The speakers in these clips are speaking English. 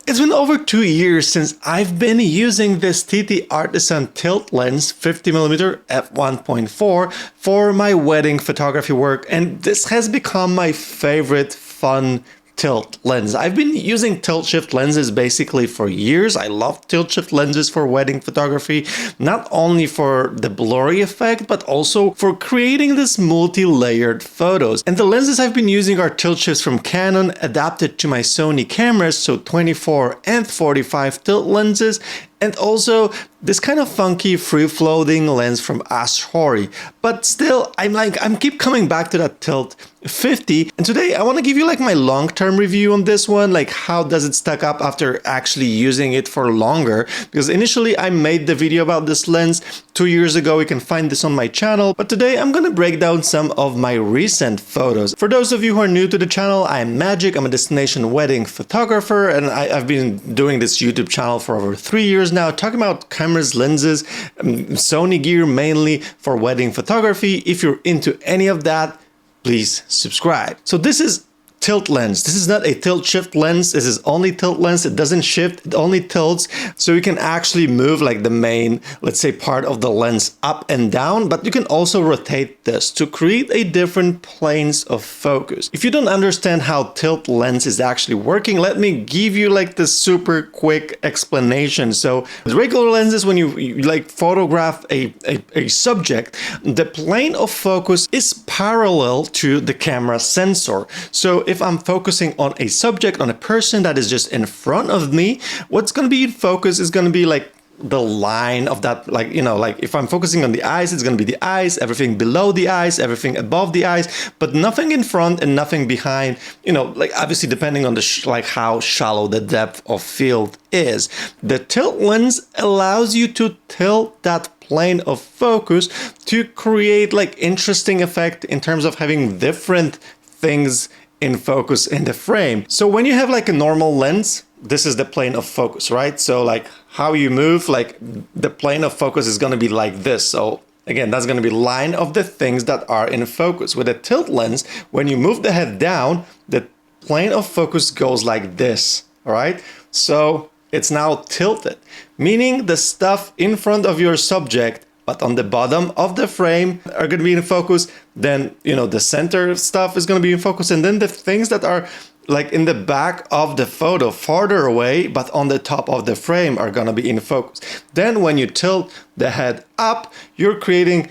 It's been over 2 years since I've been using this TTartisan tilt lens 50mm f1.4 for my wedding photography work, and this has become my favorite fun tilt lens. I've been using tilt shift lenses basically for years. I love tilt shift lenses for wedding photography, not only for the blurry effect, but also for creating this multi-layered photos. And the lenses I've been using are tilt shifts from Canon adapted to my Sony cameras, so 24 and 45 tilt lenses, and also this kind of funky free-floating lens from Ashori. But still, I'm keep coming back to that tilt 50, and today I want to give you like my long-term review on this one, like how does it stack up after actually using it for longer, because initially I made the video about this lens 2 years ago. You can find this on my channel, but today I'm gonna break down some of my recent photos. For those of you who are new to the channel, I'm Magic. I'm a destination wedding photographer, and I've been doing this YouTube channel for over 3 years now, talking about cameras, lenses, Sony gear mainly for wedding photography. If you're into any of that, please subscribe. So this is tilt lens. This is not a tilt shift lens. This is only tilt lens. It doesn't shift, it only tilts. So you can actually move like the main, let's say, part of the lens up and down, but you can also rotate this to create a different planes of focus. If you don't understand how tilt lens is actually working, let me give you like the super quick explanation. So with regular lenses, when you like photograph a subject, the plane of focus is parallel to the camera sensor. So if I'm focusing on a subject, on a person that is just in front of me, what's going to be in focus is going to be like the line of that, like, you know, like if I'm focusing on the eyes, it's going to be the eyes, everything below the eyes, everything above the eyes, but nothing in front and nothing behind, you know, like obviously depending on the like how shallow the depth of field is. The tilt lens allows you to tilt that plane of focus to create like interesting effect in terms of having different things in focus in the frame. So when you have like a normal lens, this is the plane of focus, right? So like how you move, like the plane of focus is going to be like this. So again, that's going to be line of the things that are in focus. With a tilt lens, when you move the head down, the plane of focus goes like this, all right? So it's now tilted, meaning the stuff in front of your subject but on the bottom of the frame are going to be in focus. Then, you know, the center stuff is going to be in focus. And then the things that are like in the back of the photo, farther away, but on the top of the frame are going to be in focus. Then when you tilt the head up, you're creating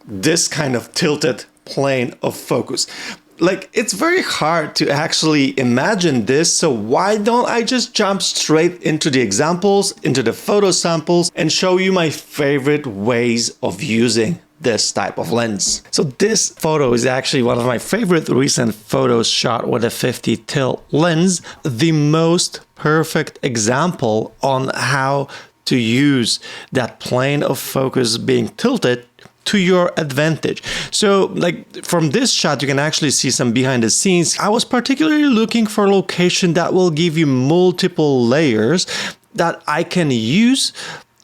this kind of tilted plane of focus. Like, it's very hard to actually imagine this, so why don't I just jump straight into the examples, into the photo samples, and show you my favorite ways of using this type of lens. So this photo is actually one of my favorite recent photos shot with a 50 tilt lens, the most perfect example on how to use that plane of focus being tilted to your advantage. So like from this shot, you can actually see some behind the scenes. I was particularly looking for a location that will give you multiple layers that I can use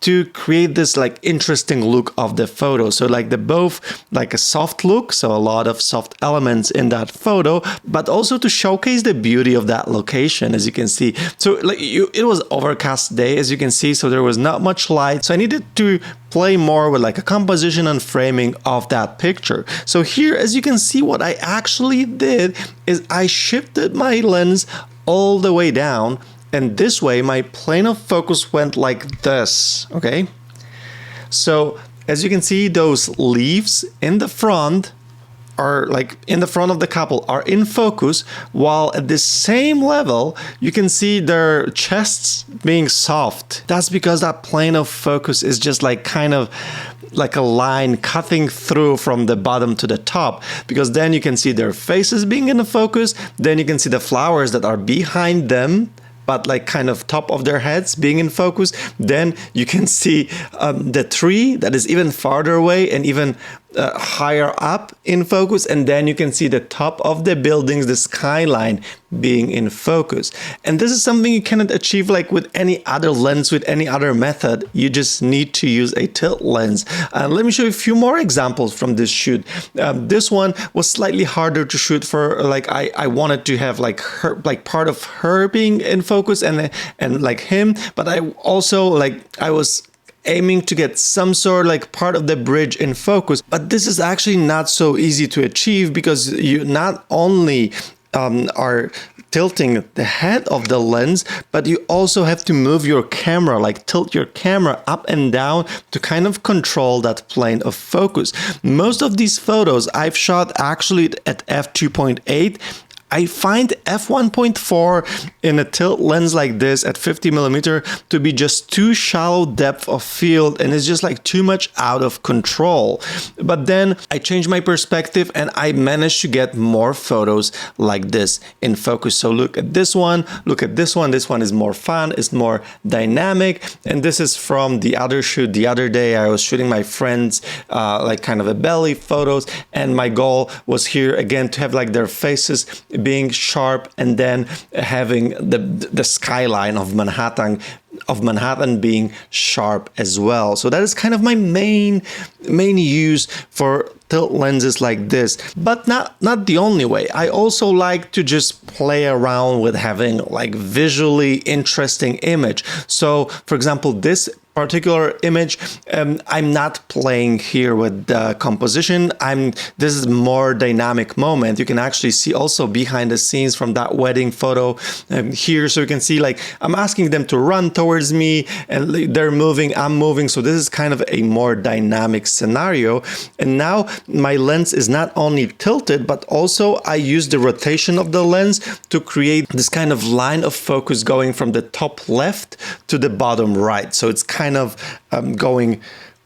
to create this like interesting look of the photo. So like the both like a soft look, so a lot of soft elements in that photo, but also to showcase the beauty of that location, as you can see. So like it was overcast day, as you can see, so there was not much light. So I needed to play more with like a composition and framing of that picture. So here, as you can see, what I actually did is I shifted my lens all the way down, and this way my plane of focus went like this, okay? So as you can see, those leaves in the front are like in the front of the couple are in focus, while at the same level you can see their chests being soft. That's because that plane of focus is just like kind of like a line cutting through from the bottom to the top, because then you can see their faces being in the focus, then you can see the flowers that are behind them but like kind of top of their heads being in focus. Then you can see the tree that is even farther away and even higher up in focus, and then you can see the top of the buildings, the skyline being in focus. And this is something you cannot achieve like with any other lens, with any other method. You just need to use a tilt lens. Let me show you a few more examples from this shoot. This one was slightly harder to shoot for, like I wanted to have like her, like part of her being in focus and like him, but I also like I was aiming to get some sort of like part of the bridge in focus. But this is actually not so easy to achieve, because you not only are tilting the head of the lens, but you also have to move your camera, like tilt your camera up and down to kind of control that plane of focus. Most of these photos I've shot actually at f2.8. I find f1.4 in a tilt lens like this at 50mm to be just too shallow depth of field, and it's just like too much out of control. But then I changed my perspective and I managed to get more photos like this in focus. So look at this one, look at this one. This one is more fun, it's more dynamic. And this is from the other shoot the other day. I was shooting my friends like kind of a belly photos, and my goal was here again to have like their faces being sharp, and then having the skyline of Manhattan being sharp as well. So that is kind of my main use for tilt lenses like this, but not the only way. I also like to just play around with having like visually interesting image. So for example, this particular image, I'm not playing here with the composition. This is more dynamic moment. You can actually see also behind the scenes from that wedding photo here. So you can see like I'm asking them to run towards me and they're moving, I'm moving. So this is kind of a more dynamic scenario. And now my lens is not only tilted, but also I use the rotation of the lens to create this kind of line of focus going from the top left to the bottom right. So it's kind of going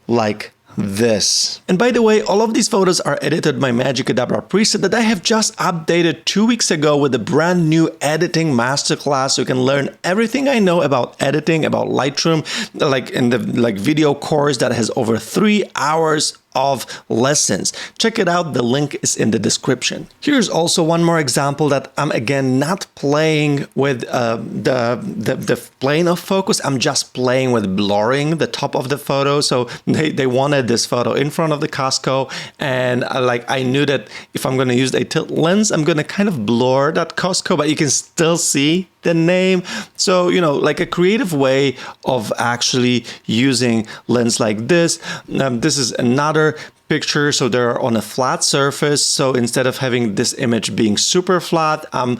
like this. And by the way, all of these photos are edited by Magic Cadabra preset that I have just updated 2 weeks ago with a brand new editing masterclass. So you can learn everything I know about editing, about Lightroom, like in the video course that has over 3 hours of lessons. Check it out, the link is in the description. Here's also one more example that I'm again not playing with the plane of focus. I'm just playing with blurring the top of the photo. So they wanted this photo in front of the Costco, and I knew that if I'm going to use a tilt lens, I'm going to kind of blur that Costco, but you can still see the name. So, you know, like a creative way of actually using lens like this. This is another picture. So they're on a flat surface. So instead of having this image being super flat, I'm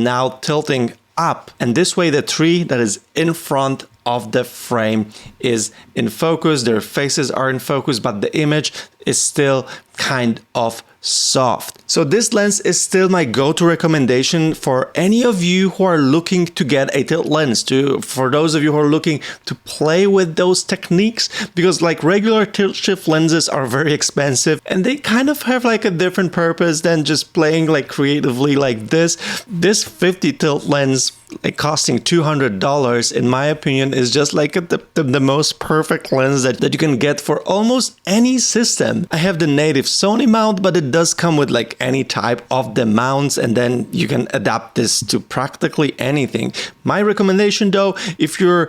now tilting up. And this way the tree that is in front of the frame is in focus. Their faces are in focus, but the image is still kind of soft. So this lens is still my go-to recommendation for any of you who are looking to get a tilt lens, for those of you who are looking to play with those techniques, because like regular tilt shift lenses are very expensive and they kind of have like a different purpose than just playing like creatively like this. This 50 tilt lens, like costing $200, in my opinion, is just like the most perfect lens that you can get for almost any system. I have the native Sony mount, but it does come with like any type of the mounts, and then you can adapt this to practically anything. My recommendation though, if you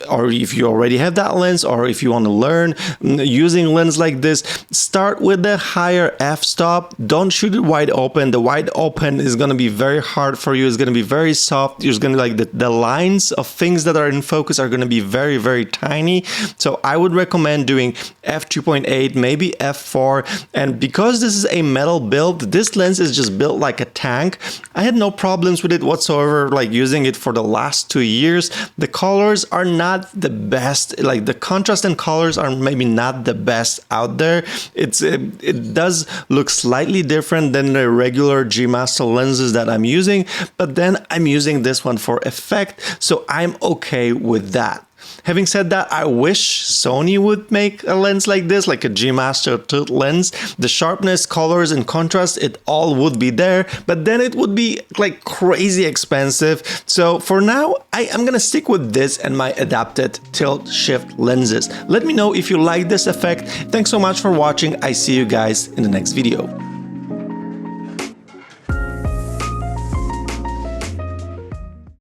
already have that lens, or if you want to learn using lens like this, start with the higher f-stop. Don't shoot it wide open. The wide open is going to be very hard for you. It's going to be very soft. You're going to like the lines of things that are in focus are going to be very, very tiny. So I would recommend doing f2.8, maybe f4. And because this is a metal build, this lens is just built like a tank. I had no problems with it whatsoever, like using it for the last 2 years. The colors are not the best, like the contrast and colors are maybe not the best out there. It does look slightly different than the regular G Master lenses that I'm using, but then I'm using this one for effect, so I'm okay with that. Having said that, I wish Sony would make a lens like this, like a G Master tilt lens. The sharpness, colors, and contrast, it all would be there, but then it would be like crazy expensive. So for now, I'm gonna stick with this and my adapted tilt shift lenses. Let me know if you like this effect. Thanks so much for watching. I see you guys in the next video.